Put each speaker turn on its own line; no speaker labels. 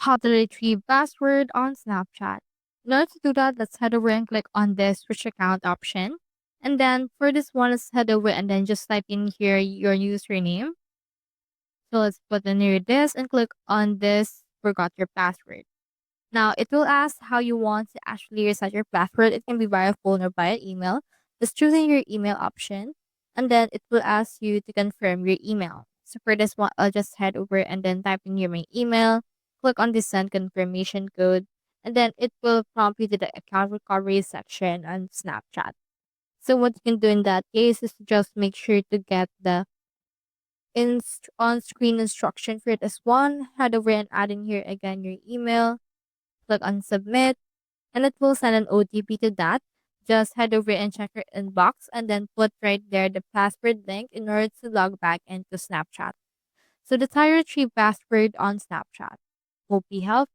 How to retrieve password on Snapchat. In order to do that, let's head over and click on this switch account option. And then for this one, let's head over and then just type in here your username. So let's put in here this and click on this forgot your password. Now it will ask how you want to actually reset your password. It can be via phone or via email. Just choosing your email option. And then it will ask you to confirm your email. So for this one, I'll just head over and then type in here my email. Click on the send confirmation code. And then it will prompt you to the account recovery section on Snapchat. So what you can do in that case is to just make sure to get the on-screen instruction for this one. Head over and add in here again your email. Click on submit and it will send an OTP to that. Just head over and check your inbox and then put right there the password link in order to log back into Snapchat. So that's how you retrieve password on Snapchat. Hope you helped.